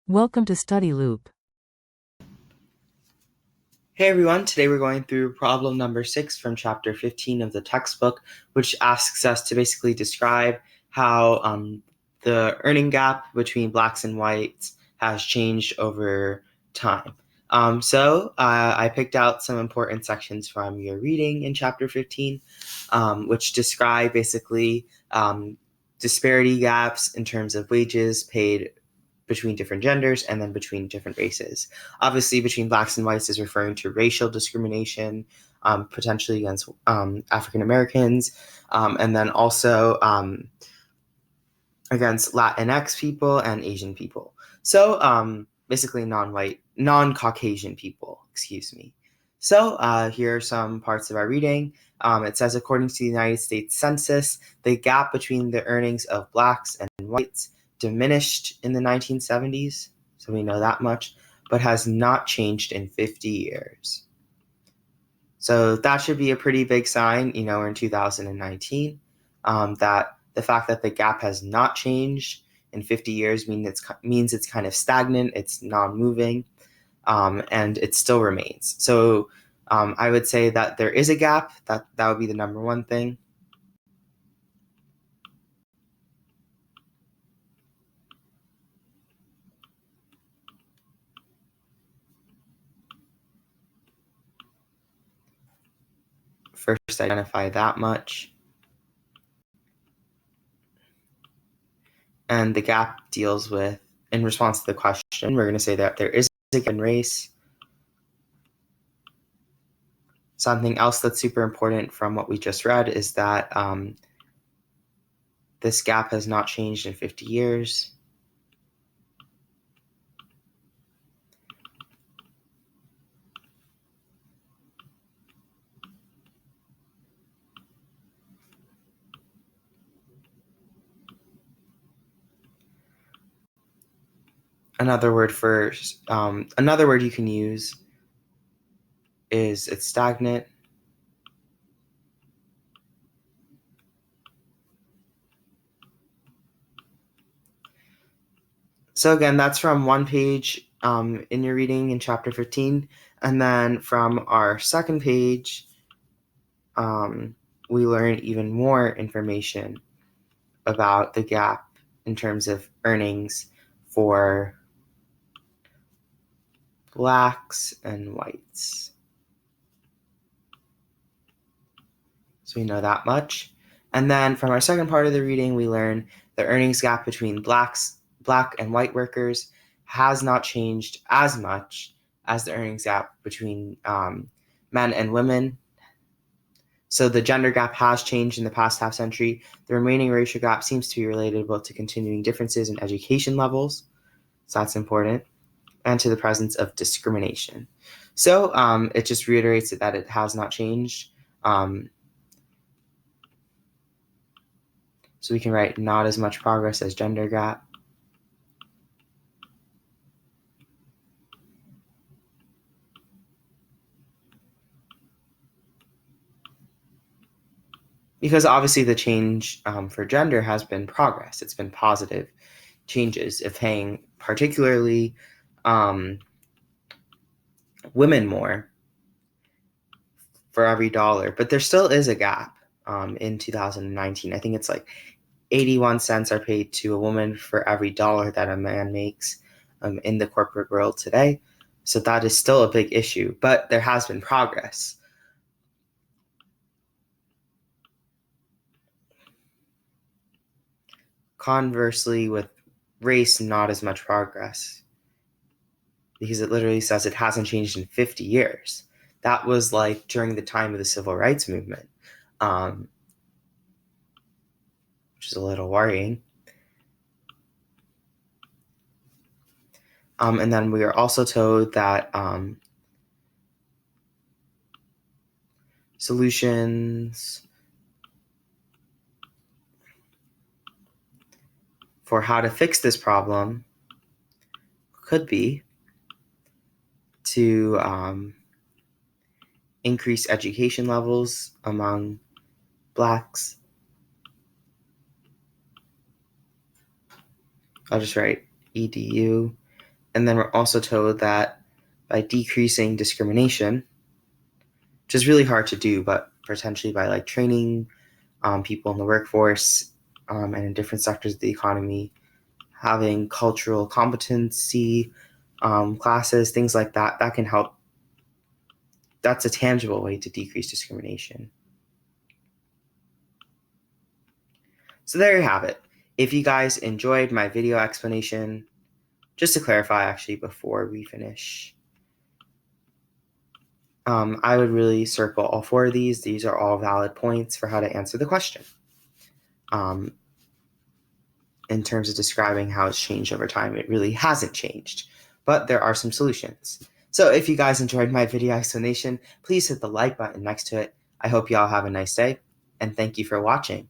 Welcome to Study Loop. Hey everyone, today we're going through problem number 6 from chapter 15 of the textbook, which asks us to basically describe how the earning gap between blacks and whites has changed over time. I picked out some important sections from your reading in chapter 15, which describe basically disparity gaps in terms of wages paid between different genders and then between different races. Obviously, between blacks and whites is referring to racial discrimination, potentially against African Americans, and then also against Latinx people and Asian people. So basically non-white, non-Caucasian people, excuse me. So here are some parts of our reading. It says, according to the United States Census, the gap between the earnings of blacks and whites diminished in the 1970s, so we know that much, but has not changed in 50 years. So that should be a pretty big sign, we're in 2019, that the fact that the gap has not changed in 50 years means it's kind of stagnant, it's non-moving, and it still remains. So I would say that there is a gap. That would be the number one thing. First, identify that much. And the gap deals with, in response to the question, we're going to say that there is a gap in race. Something else that's super important from what we just read is that this gap has not changed in 50 years. Another word you can use is it's stagnant. So again, that's from one page in your reading in chapter 15. And then from our second page, we learn even more information about the gap in terms of earnings for blacks and whites. So we know that much. And then from our second part of the reading, we learn the earnings gap between black and white workers has not changed as much as the earnings gap between men and women. So the gender gap has changed in the past half century. The remaining racial gap seems to be related both to continuing differences in education levels, so that's important, and to the presence of discrimination. So it just reiterates that it has not changed. So we can write not as much progress as gender gap. Because obviously the change for gender has been progress. It's been positive changes of paying particularly women more for every dollar. But there still is a gap in 2019. I think it's like 81 cents are paid to a woman for every dollar that a man makes in the corporate world today. So that is still a big issue, but there has been progress. Conversely, with race, not as much progress, because it literally says it hasn't changed in 50 years. That was like during the time of the civil rights movement, which is a little worrying. And then we are also told that solutions for how to fix this problem could be to increase education levels among blacks. I'll just write EDU And then we're also told that by decreasing discrimination, which is really hard to do, but potentially by like training people in the workforce and in different sectors of the economy, having cultural competency classes, things like that, that can help. That's a tangible way to decrease discrimination. So there you have it. If you guys enjoyed my video explanation, just to clarify actually before we finish, I would really circle all four of these. These are all valid points for how to answer the question. In terms of describing how it's changed over time, it really hasn't changed, but there are some solutions. So if you guys enjoyed my video explanation, please hit the like button next to it. I hope you all have a nice day, and thank you for watching.